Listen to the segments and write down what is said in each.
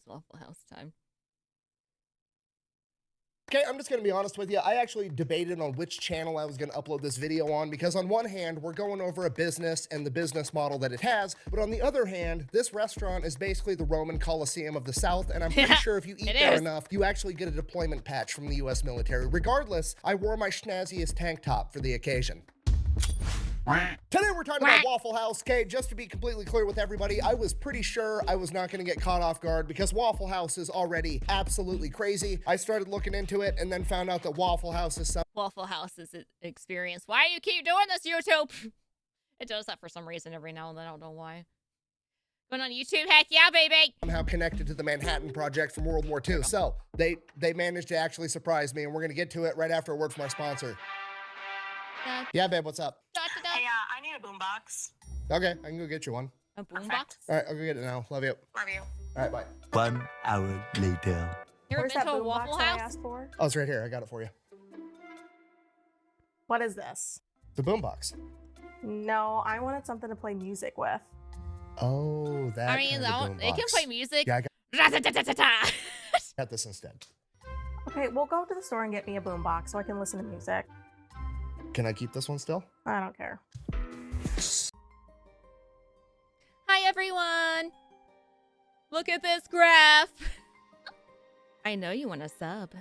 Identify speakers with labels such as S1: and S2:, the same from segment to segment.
S1: Waffle House time.
S2: Okay, I'm just going to be honest with you. I actually debated on which channel I was going to upload this video on because on one hand, we're going over a business and the business model that it has. But on the other hand, this restaurant is basically the Roman Colosseum of the South. And I'm pretty sure if you eat there enough, you actually get a deployment patch from the US military. Regardless, I wore my schnazziest tank top for the occasion. Today we're talking about Waffle House. Okay, just to be completely clear with everybody, I was pretty sure I was not going to get caught off guard because Waffle House is already absolutely crazy. I started looking into it and then found out that Waffle House is
S1: Waffle House is an experience. Why do you keep doing this, YouTube? It does that for some reason every now and then. I don't know why. Going on YouTube, heck yeah, baby!
S2: Somehow connected to the Manhattan Project from World War II. So they managed to actually surprise me, and we're going to get to it right after a word from our sponsor. Yeah, babe, what's up?
S3: Hey, I need a boombox.
S2: Okay, I can go get you one.
S1: A boombox?
S2: All right, I'll go get it now. Love you.
S3: Love you.
S2: All right, bye.
S4: 1 hour later.
S1: You ever been to a Waffle House?
S5: I asked for?
S2: Oh, it's right here. I got it for you.
S5: What is this?
S2: The boombox.
S5: No, I wanted something to play music with.
S2: Oh, that.
S1: I mean, it can play music.
S2: Yeah, got this instead.
S5: Okay, we'll go to the store and get me a boombox so I can listen to music.
S2: Can I keep this one still?
S5: I don't care.
S1: Hi, everyone. Look at this graph. I know you want a sub.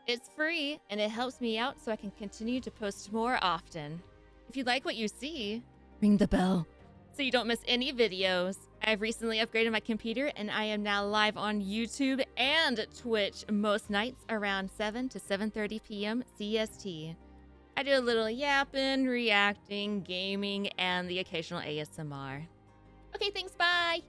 S1: It's free, and it helps me out so I can continue to post more often. If you like what you see, ring the bell so you don't miss any videos. I've recently upgraded my computer, and I am now live on YouTube and Twitch most nights around 7 to 7:30 p.m. CST. I do a little yapping, reacting, gaming, and the occasional ASMR. Okay, thanks, bye.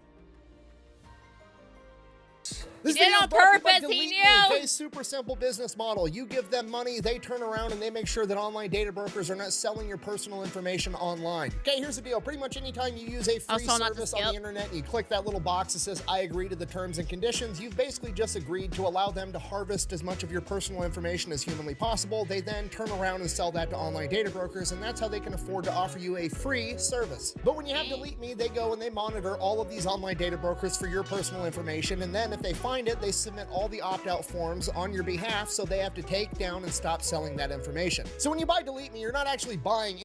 S2: This
S1: He did it on purpose, he knew!
S2: Okay, super simple business model. You give them money, they turn around and they make sure that online data brokers are not selling your personal information online. Okay, here's the deal. Pretty much anytime you use a free service on the internet and you click that little box that says, I agree to the terms and conditions, you've basically just agreed to allow them to harvest as much of your personal information as humanly possible. They then turn around and sell that to online data brokers, and that's how they can afford to offer you a free service. But when you have Delete Me, they go and they monitor all of these online data brokers for your personal information, and then if they find it, they submit all the opt-out forms on your behalf, so they have to take down and stop selling that information. So when you buy Delete Me, you're not actually buying.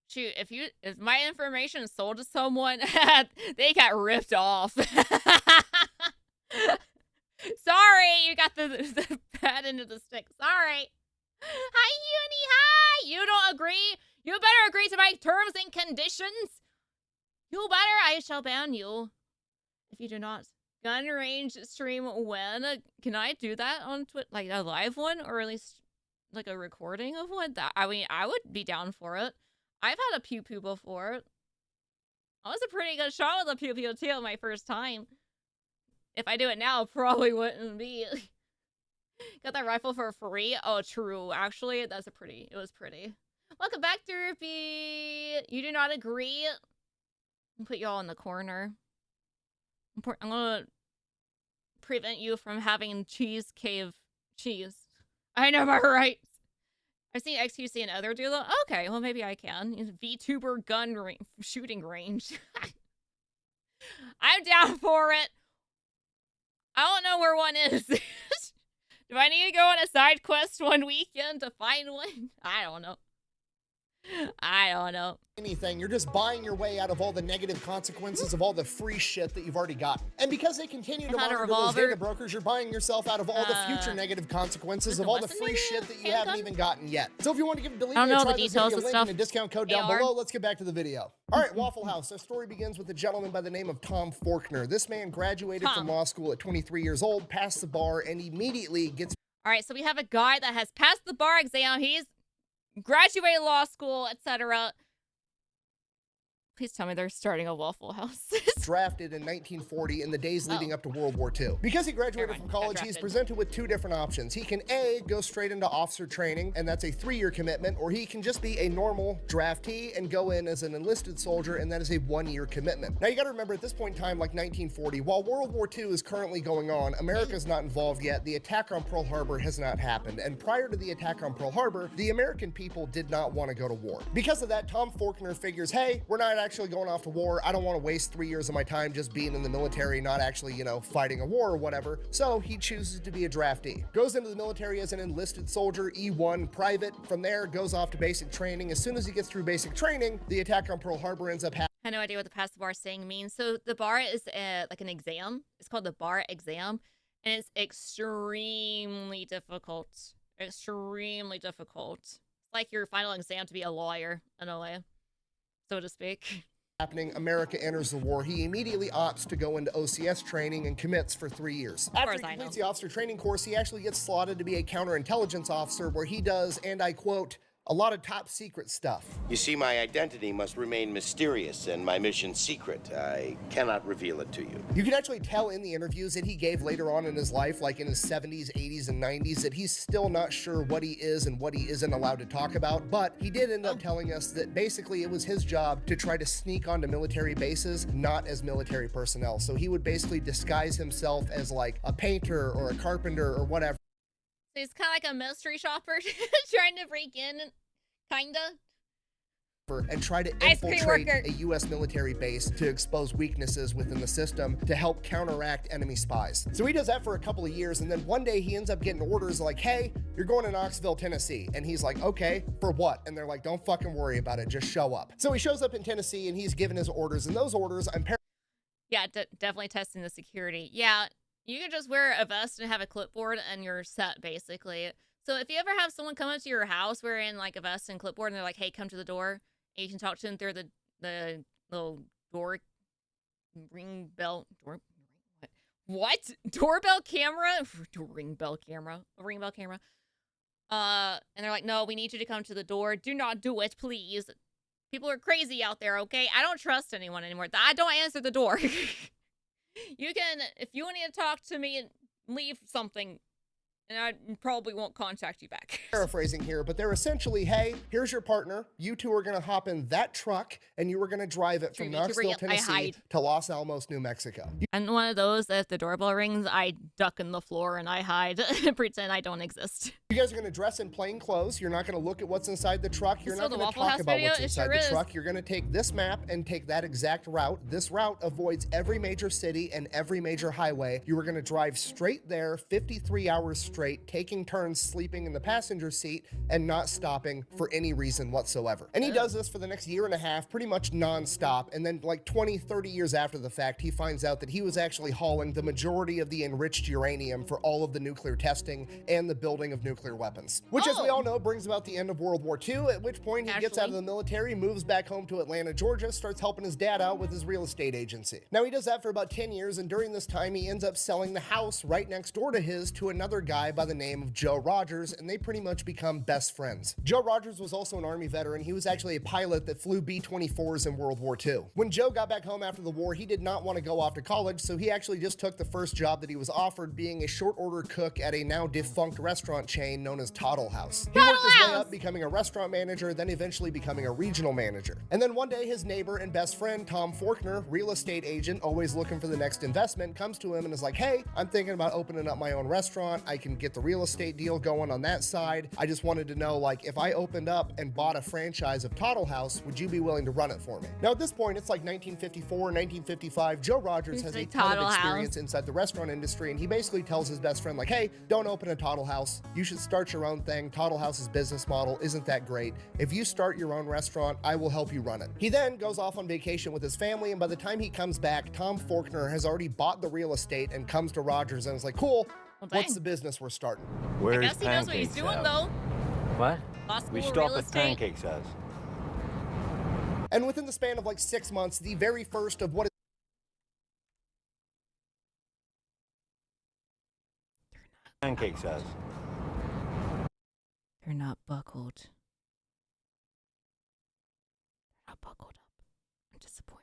S1: Shoot, if my information is sold to someone, they got ripped off. Sorry, you got the bad end of the stick. Sorry. Hi, Uni. Hi. You don't agree? You better agree to my terms and conditions. You better. I shall ban you if you do not. Gun range stream when? Can I do that on Twitch? Like a live one, or at least like a recording of one? I mean, I would be down for it. I've had a pew pew before. I was a pretty good shot with a pew pew too my first time. If I do it now, it probably wouldn't be. Got that rifle for free? Oh, true. Actually, it was pretty. Welcome back, Derpy. You do not agree? I'll put you all in the corner. I'm gonna prevent you from having cheese cave cheese. I know my rights. I've seen XQC and other do that. Okay, well maybe I can. VTuber gun shooting range. I'm down for it. I don't know where one is. Do I need to go on a side quest one weekend to find one? I don't know.
S2: Anything. You're just buying your way out of all the negative consequences of all the free shit that you've already gotten. And because they continue to monitor those data brokers, you're buying yourself out of all the future negative consequences of all the free shit that you haven't even gotten yet. So if you want to give Delete Me a try, there's going to be a link and a discount code down below. Let's get back to the video. All right, Waffle House. Our story begins with a gentleman by the name of Tom Faulkner. This man graduated from law school at 23 years old, passed the bar, and immediately gets...
S1: All right, so we have a guy that has passed the bar exam. He's graduated law school, etc. Please tell me they're starting a Waffle House.
S2: Drafted in 1940 in the days leading up to World War II. Because he graduated from college, he's presented with two different options. He can A, go straight into officer training, and that's a 3-year commitment, or he can just be a normal draftee and go in as an enlisted soldier, and that is a 1-year commitment. Now you gotta remember, at this point in time, like 1940, while World War II is currently going on, America's not involved yet. The attack on Pearl Harbor has not happened, and prior to the attack on Pearl Harbor, the American people did not want to go to war. Because of that, Tom Faulkner figures, hey, we're not actually going off to war. I don't want to waste 3 years of my time just being in the military, not actually, you know, fighting a war or whatever. So he chooses to be a draftee. Goes into the military as an enlisted soldier, E1 private. From there, goes off to basic training. As soon as he gets through basic training, the attack on Pearl Harbor ends up happening.
S1: I have no idea what the pass the bar saying means. So the bar is like an exam. It's called the bar exam, and it's extremely difficult. Extremely difficult. It's like your final exam to be a lawyer, in a way, so to speak.
S2: America enters the war. He immediately opts to go into OCS training and commits for 3 years. After he completes the officer training course, he actually gets slotted to be a counterintelligence officer, where he does, and I quote, a lot of top secret stuff.
S6: You see, my identity must remain mysterious and my mission secret. I cannot reveal it to you.
S2: You can actually tell in the interviews that he gave later on in his life, like in his 70s, 80s, and 90s, that he's still not sure what he is and what he isn't allowed to talk about. But he did end up telling us that basically it was his job to try to sneak onto military bases, not as military personnel. So he would basically disguise himself as like a painter or a carpenter or whatever.
S1: So he's kind of like a mystery shopper trying to break in, kinda.
S2: And try to infiltrate a U.S. military base to expose weaknesses within the system to help counteract enemy spies. So he does that for a couple of years, and then one day he ends up getting orders like, hey, you're going to Knoxville, Tennessee. And he's like, okay, for what? And they're like, don't fucking worry about it, just show up. So he shows up in Tennessee and he's given his orders, and those orders,
S1: yeah, definitely testing the security. Yeah, you can just wear a vest and have a clipboard and you're set, basically. So if you ever have someone come up to your house wearing like a vest and clipboard and they're like, hey, come to the door, and you can talk to them through the little door ring bell door what doorbell camera ring bell camera. And they're like, no, we need you to come to the door. Do not do it, please. People are crazy out there, okay? I don't trust anyone anymore. I don't answer the door. You can, if you need to talk to me, leave something, and I probably won't contact you back.
S2: Paraphrasing here, but they're essentially, hey, here's your partner. You two are going to hop in that truck, and you are going to drive it from Knoxville, Tennessee to Los Alamos, New Mexico.
S1: I'm one of those that if the doorbell rings, I duck in the floor and I hide and pretend I don't exist.
S2: You guys are going to dress in plain clothes. You're not going to look at what's inside the truck. You're not going to talk about what's inside the truck. You're going to take this map and take that exact route. This route avoids every major city and every major highway. You are going to drive straight there, 53 hours straight, taking turns sleeping in the passenger seat and not stopping for any reason whatsoever. And he does this for the next year and a half, pretty much non-stop. And then like 20, 30 years after the fact, he finds out that he was actually hauling the majority of the enriched uranium for all of the nuclear testing and the building of nuclear weapons. Which, as we all know, brings about the end of World War II, at which point he gets out of the military, moves back home to Atlanta, Georgia, starts helping his dad out with his real estate agency. Now, he does that for about 10 years, and during this time, he ends up selling the house right next door to his to another guy by the name of Joe Rogers, and they pretty much become best friends. Joe Rogers was also an Army veteran. He was actually a pilot that flew B-24s in World War II. When Joe got back home after the war, he did not want to go off to college, so he actually just took the first job that he was offered, being a short order cook at a now defunct restaurant chain known as Toddle House. He worked his way up, becoming a restaurant manager, then eventually becoming a regional manager. And then one day, his neighbor and best friend, Tom Faulkner, real estate agent, always looking for the next investment, comes to him and is like, hey, I'm thinking about opening up my own restaurant. I can get the real estate deal going on that side. I just wanted to know, like, if I opened up and bought a franchise of Toddle House, would you be willing to run it for me? Now, at this point, it's like 1954, 1955. Joe Rogers has a ton of experience inside the restaurant industry, and he basically tells his best friend, like, hey, don't open a Toddle House. You should start your own thing. Toddle House's business model isn't that great. If you start your own restaurant, I will help you run it. He then goes off on vacation with his family, and by the time he comes back, Tom Faulkner has already bought the real estate and comes to Rogers and is like, cool, what's the business we're starting?
S1: I guess he knows what he's doing, though.
S4: What?
S1: We stop at
S4: Pancakes House.
S2: And within the span of like 6 months, the very first of what is
S4: Pancakes House.
S1: They're not buckled. They're not buckled up. I'm disappointed.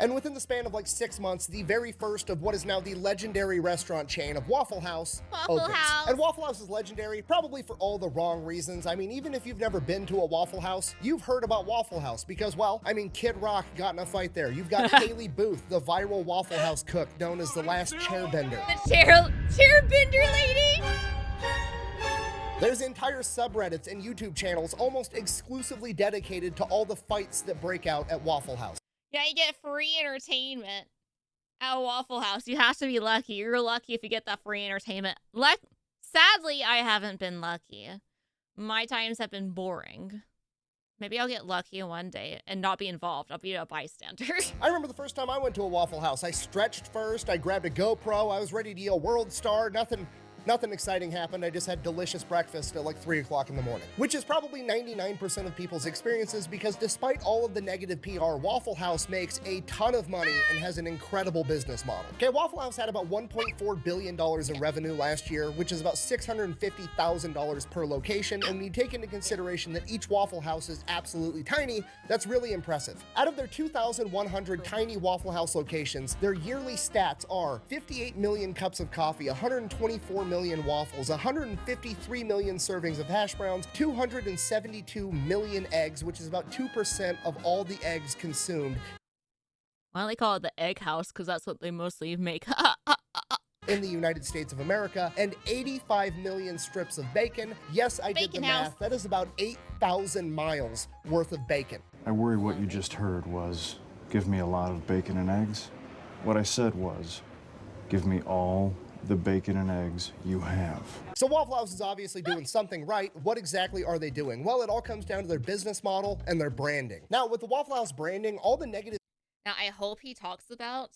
S2: And within the span of like 6 months, the very first of what is now the legendary restaurant chain of Waffle House opens. And Waffle House is legendary, probably for all the wrong reasons. I mean, even if you've never been to a Waffle House, you've heard about Waffle House because, well, I mean, Kid Rock got in a fight there. You've got Haley Booth, the viral Waffle House cook known as the last chairbender.
S1: The chairbender lady?
S2: There's entire subreddits and YouTube channels almost exclusively dedicated to all the fights that break out at Waffle House.
S1: Yeah, you get free entertainment at Waffle House. You have to be lucky. You're lucky if you get that free entertainment. Sadly, I haven't been lucky. My times have been boring. Maybe I'll get lucky one day and not be involved. I'll be a bystander.
S2: I remember the first time I went to a Waffle House. I stretched first, I grabbed a GoPro, I was ready to yell World Star, Nothing exciting happened. I just had delicious breakfast at like 3 o'clock in the morning, which is probably 99% of people's experiences because despite all of the negative PR, Waffle House makes a ton of money and has an incredible business model. Okay, Waffle House had about $1.4 billion in revenue last year, which is about $650,000 per location. And when you take into consideration that each Waffle House is absolutely tiny, that's really impressive. Out of their 2,100 tiny Waffle House locations, their yearly stats are 58 million cups of coffee, 124 million waffles, 153 million servings of hash browns, 272 million eggs, which is about 2% of all the eggs consumed.
S1: Why don't they call it the Egg House? Because that's what they mostly make.
S2: In the United States of America, and 85 million strips of bacon. Yes, I did the math. That is about 8,000 miles worth of bacon.
S7: I worry what you just heard was, give me a lot of bacon and eggs. What I said was, give me all the bacon and eggs you have.
S2: So Waffle House is obviously doing something right. What exactly are they doing? Well, it all comes down to their business model and their branding. Now, with the Waffle House branding, all the negative...
S1: Now, I hope he talks about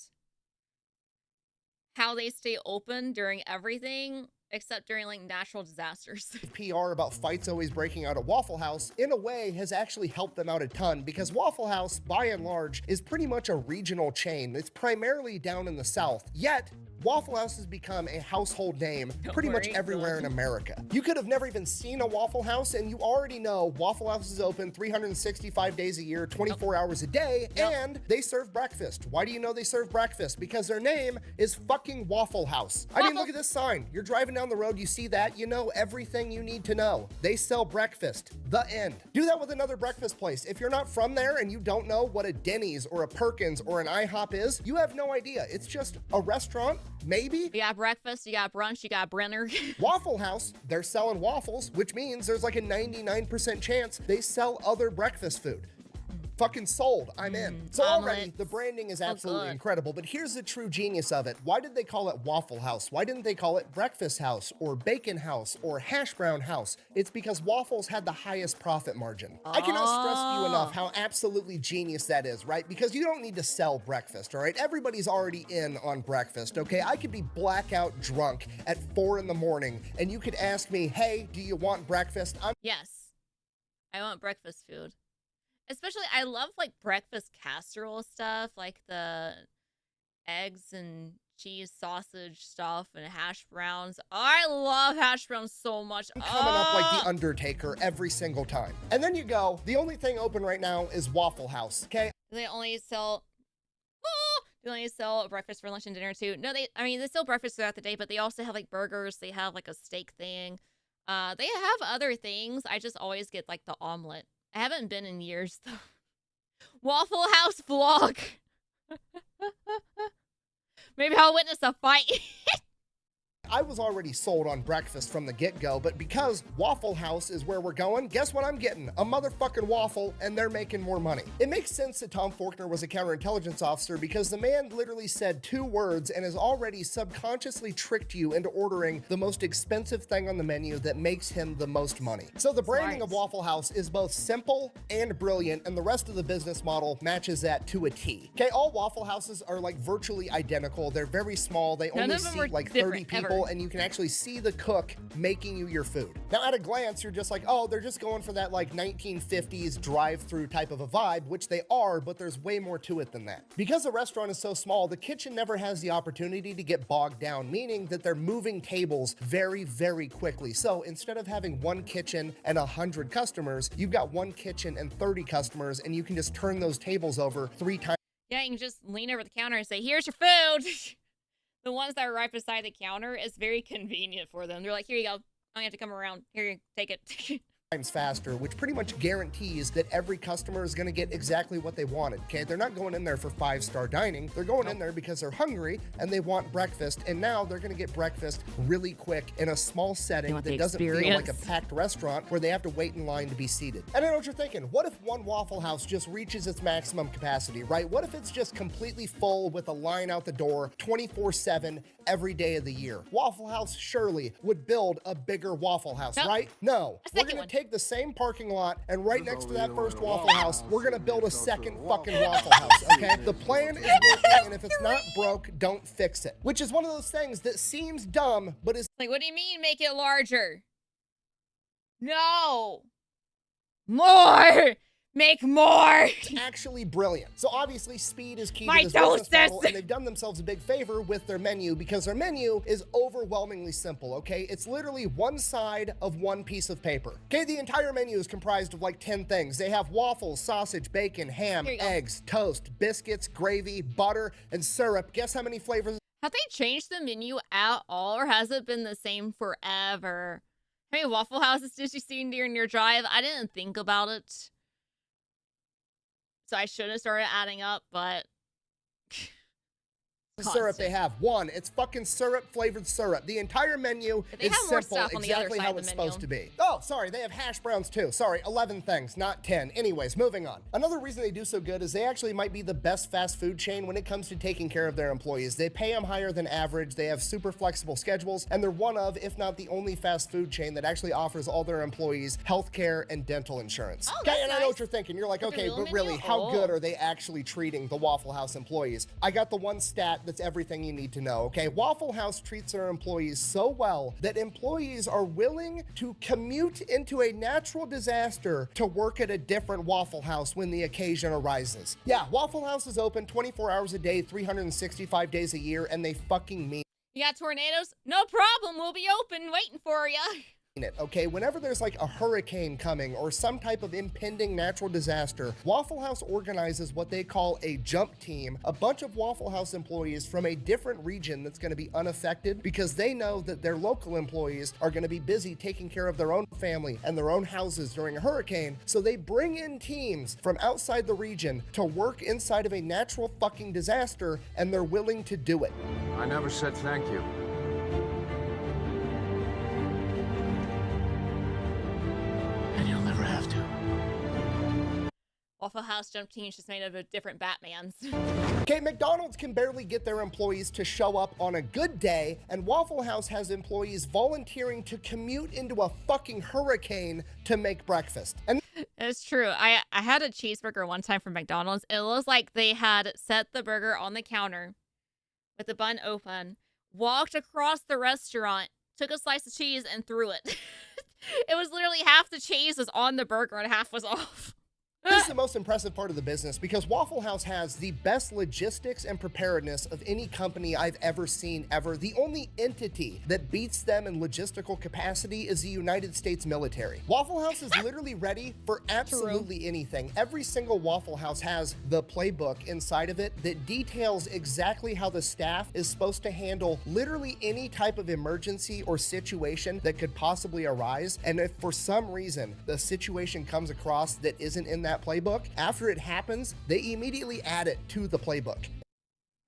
S1: how they stay open during everything except during like natural disasters.
S2: PR about fights always breaking out at Waffle House, in a way, has actually helped them out a ton because Waffle House, by and large, is pretty much a regional chain. It's primarily down in the South. Yet, Waffle House has become a household name pretty much everywhere in America. You could have never even seen a Waffle House, and you already know Waffle House is open 365 days a year, 24 hours a day, and they serve breakfast. Why do you know they serve breakfast? Because their name is fucking Waffle House. I mean, look at this sign. You're driving down the road, you see that, you know everything you need to know. They sell breakfast. The end. Do that with another breakfast place. If you're not from there and you don't know what a Denny's or a Perkins or an IHOP is, you have no idea. It's just a restaurant, maybe.
S1: You got breakfast, you got brunch, you got Brenner.
S2: Waffle House, they're selling waffles, which means there's like a 99% chance they sell other breakfast food. Fucking sold. I'm in. So already, the branding is absolutely incredible, but here's the true genius of it. Why did they call it Waffle House? Why didn't they call it Breakfast House or Bacon House or Hash Brown House? It's because waffles had the highest profit margin. I cannot stress to you enough how absolutely genius that is, right? Because you don't need to sell breakfast, all right? Everybody's already in on breakfast, okay? I could be blackout drunk at 4 in the morning, and you could ask me, hey, do you want breakfast?
S1: Yes, I want breakfast food. Especially, I love, like, breakfast casserole stuff, like the eggs and cheese sausage stuff and hash browns. I love hash browns so much.
S2: Coming up like the Undertaker every single time. And then you go, the only thing open right now is Waffle House, okay?
S1: They only sell... They only sell breakfast for lunch and dinner, too. No, they sell breakfast throughout the day, but they also have, like, burgers. They have, like, a steak thing. They have other things. I just always get, like, the omelet. I haven't been in years, though. Waffle House vlog. Maybe I'll witness a fight.
S2: I was already sold on breakfast from the get-go, but because Waffle House is where we're going, guess what I'm getting? A motherfucking waffle, and they're making more money. It makes sense that Tom Faulkner was a counterintelligence officer because the man literally said 2 words and has already subconsciously tricked you into ordering the most expensive thing on the menu that makes him the most money. So the branding of Waffle House is both simple and brilliant, and the rest of the business model matches that to a T. Okay, all Waffle Houses are like virtually identical. They're very small. They only seat like 30 people. And you can actually see the cook making you your food. Now, at a glance, you're just like, oh, they're just going for that like 1950s drive-through type of a vibe, which they are, but there's way more to it than that. Because the restaurant is so small, the kitchen never has the opportunity to get bogged down, meaning that they're moving tables very, very quickly. So instead of having 1 kitchen and 100 customers, you've got 1 kitchen and 30 customers, and you can just turn those tables over 3 times.
S1: Yeah, you can just lean over the counter and say, here's your food. The ones that are right beside the counter is very convenient for them. They're like, here you go. I have to come around. Here, take it.
S2: times faster, which pretty much guarantees that every customer is going to get exactly what they wanted. Okay, they're not going in there for 5-star dining. They're going in there because they're hungry and they want breakfast, and now they're going to get breakfast really quick in a small setting that doesn't feel like a packed restaurant where they have to wait in line to be seated. And I know what you're thinking. What if one Waffle House just reaches its maximum capacity, right? What if it's just completely full with a line out the door 24/7 every day of the year? Waffle House surely would build a bigger Waffle House, right? No. We're going to take the same parking lot, and right next to that first Waffle House, we're going to build a second fucking Waffle House, okay? The plan is working, and if it's not broke, don't fix it. Which is one of those things that seems dumb, but is
S1: like, what do you mean make it larger? No. More. Make more.
S2: actually brilliant. So obviously speed is key to this business model, and they've done themselves a big favor with their menu because their menu is overwhelmingly simple, okay? It's literally one side of one piece of paper. Okay, the entire menu is comprised of like 10 things. They have waffles, sausage, bacon, ham, eggs, toast, biscuits, gravy, butter, and syrup. Guess how many flavors?
S1: Have they changed the menu at all, or has it been the same forever? How many Waffle Houses did you see during your drive? I didn't think about it. So I should have started adding up, but
S2: syrup they have. One, it's fucking syrup flavored syrup. The entire menu is simple, exactly how it's supposed to be. Oh, sorry, they have hash browns too. Sorry, 11 things, not 10. Anyways, moving on. Another reason they do so good is they actually might be the best fast food chain when it comes to taking care of their employees. They pay them higher than average, they have super flexible schedules, and they're one of, if not the only fast food chain that actually offers all their employees healthcare and dental insurance.
S1: Oh,
S2: okay, and I know what you're thinking. You're like, okay, but really, how good are they actually treating the Waffle House employees? I got the one stat that's everything you need to know, okay? Waffle House treats their employees so well that employees are willing to commute into a natural disaster to work at a different Waffle House when the occasion arises. Yeah, Waffle House is open 24 hours a day, 365 days a year, and they fucking mean
S1: you got tornadoes? No problem, we'll be open waiting for you.
S2: it, okay? Whenever there's like a hurricane coming or some type of impending natural disaster, Waffle House organizes what they call a jump team, a bunch of Waffle House employees from a different region that's going to be unaffected because they know that their local employees are going to be busy taking care of their own family and their own houses during a hurricane. So they bring in teams from outside the region to work inside of a natural fucking disaster, and they're willing to do it.
S8: I never said thank you.
S1: Waffle House jump team's just made up of different Batmans.
S2: Okay, McDonald's can barely get their employees to show up on a good day, and Waffle House has employees volunteering to commute into a fucking hurricane to make breakfast. And
S1: it's true. I had a cheeseburger one time from McDonald's. It was like they had set the burger on the counter with the bun open, walked across the restaurant, took a slice of cheese, and threw it. It was literally half the cheese was on the burger and half was off.
S2: this is the most impressive part of the business because Waffle House has the best logistics and preparedness of any company I've ever seen ever. The only entity that beats them in logistical capacity is the United States military. Waffle House is literally ready for absolutely anything. Every single Waffle House has the playbook inside of it that details exactly how the staff is supposed to handle literally any type of emergency or situation that could possibly arise. And if for some reason the situation comes across that isn't in that playbook, after it happens, they immediately add it to the playbook.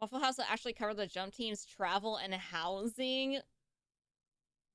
S1: Waffle House will actually cover the jump team's travel and housing.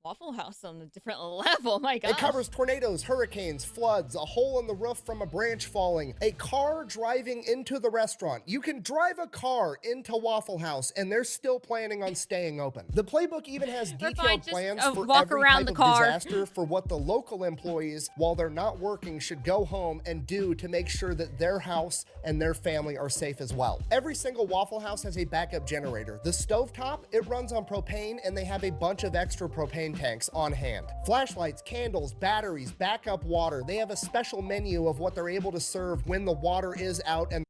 S1: Waffle House on a different level, my God.
S2: It covers tornadoes, hurricanes, floods, a hole in the roof from a branch falling, a car driving into the restaurant. You can drive a car into Waffle House and they're still planning on staying open. The playbook even has detailed plans for every type of disaster for what the local employees, while they're not working, should go home and do to make sure that their house and their family are safe as well. Every single Waffle House has a backup generator. The stovetop, it runs on propane, and they have a bunch of extra propane tanks on hand. Flashlights, candles, batteries, backup water. They have a special menu of what they're able to serve when the water is out and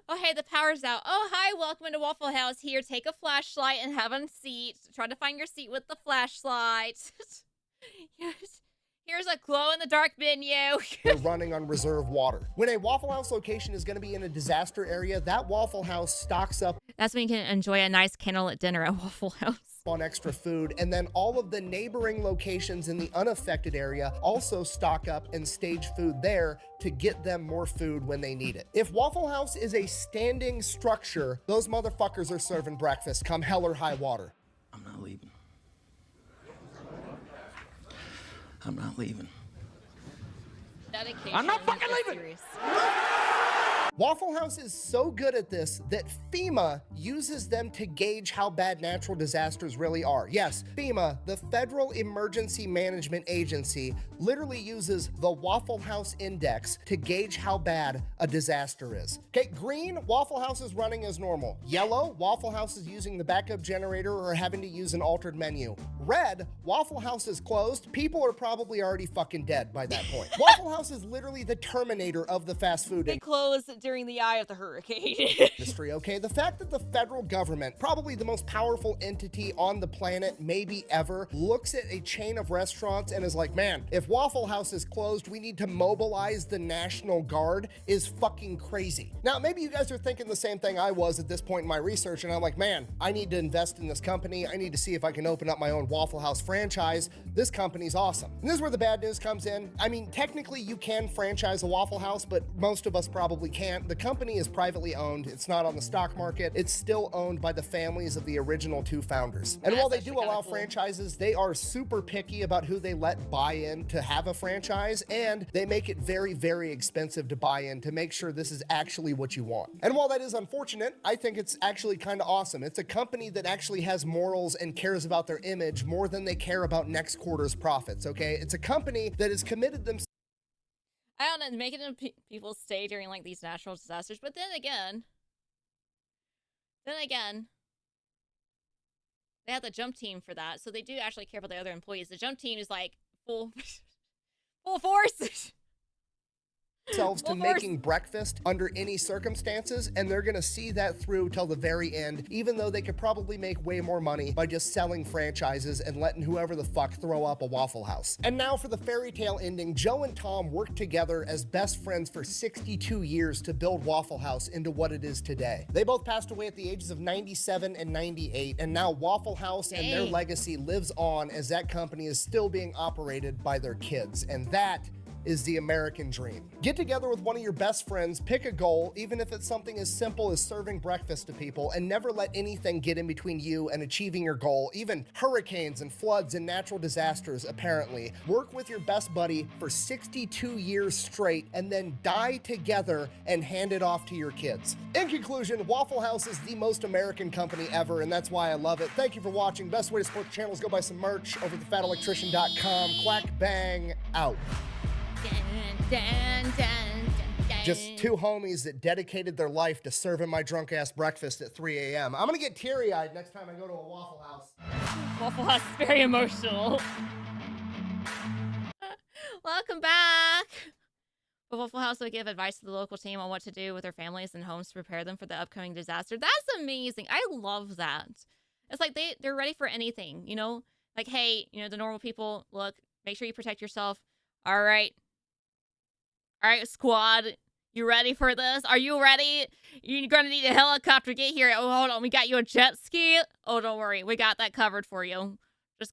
S1: oh, hey, the power's out. Oh, hi, welcome to Waffle House. Here, take a flashlight and have a seat. Try to find your seat with the flashlight. Here's a glow-in-the-dark menu.
S2: they're running on reserve water. When a Waffle House location is going to be in a disaster area, that Waffle House stocks up.
S1: That's when you can enjoy a nice candlelit dinner at Waffle House.
S2: on extra food, and then all of the neighboring locations in the unaffected area also stock up and stage food there to get them more food when they need it. If Waffle House is a standing structure, those motherfuckers are serving breakfast come hell or high water.
S8: I'm not leaving. I'm not leaving.
S1: Dedication.
S8: I'm not fucking leaving.
S1: Serious.
S2: Waffle House is so good at this that FEMA uses them to gauge how bad natural disasters really are. Yes, FEMA, the Federal Emergency Management Agency, literally uses the Waffle House Index to gauge how bad a disaster is. Okay, green, Waffle House is running as normal. Yellow, Waffle House is using the backup generator or having to use an altered menu. Red, Waffle House is closed. People are probably already fucking dead by that point. Waffle House is literally the Terminator of the fast food
S1: They closed during the eye of the hurricane.
S2: industry, okay? The fact that the federal government, probably the most powerful entity on the planet, maybe ever, looks at a chain of restaurants and is like, man, if Waffle House is closed, we need to mobilize the National Guard is fucking crazy. Now, maybe you guys are thinking the same thing I was at this point in my research, and I'm like, man, I need to invest in this company. I need to see if I can open up my own Waffle House franchise. This company's awesome. And this is where the bad news comes in. I mean, technically you can franchise a Waffle House, but most of us probably can't. The company is privately owned. It's not on the stock market. It's still owned by the families of the original two founders. And while they do allow franchises, they are super picky about who they let buy in to have a franchise, and they make it very, very expensive to buy in to make sure this is actually what you want. And while that is unfortunate, I think it's actually kind of awesome. It's a company that actually has morals and cares about their image more than they care about next quarter's profits, okay? It's a company that is committed themselves.
S1: I don't know, making people stay during like these natural disasters, but then again, they have the jump team for that, so they do actually care about the other employees. The jump team is like full force.
S2: Themselves to making breakfast under any circumstances, and they're gonna see that through till the very end, even though they could probably make way more money by just selling franchises and letting whoever the fuck throw up a Waffle House. And now for the fairy tale ending, Joe and Tom worked together as best friends for 62 years to build Waffle House into what it is today. They both passed away at the ages of 97 and 98, and now Waffle House and their legacy lives on as that company is still being operated by their kids, and that is the American dream. Get together with one of your best friends, pick a goal, even if it's something as simple as serving breakfast to people, and never let anything get in between you and achieving your goal, even hurricanes and floods and natural disasters, apparently. Work with your best buddy for 62 years straight, and then die together and hand it off to your kids. In conclusion, Waffle House is the most American company ever, and that's why I love it. Thank you for watching. Best way to support the channel is go buy some merch over at thefatelectrician.com. Quack bang out. Just two homies that dedicated their life to serving my drunk ass breakfast at 3 a.m. I'm gonna get teary-eyed next time I go to a Waffle House.
S1: Waffle House is very emotional. Welcome back. The Waffle House will give advice to the local team on what to do with their families and homes to prepare them for the upcoming disaster. That's amazing. I love that. It's like they're ready for anything, you know? Like, hey, you know, the normal people, look, make sure you protect yourself. All right, squad. You ready for this? Are you ready? You're gonna need a helicopter to get here. Oh, hold on. We got you a jet ski. Oh, don't worry. We got that covered for you. Just...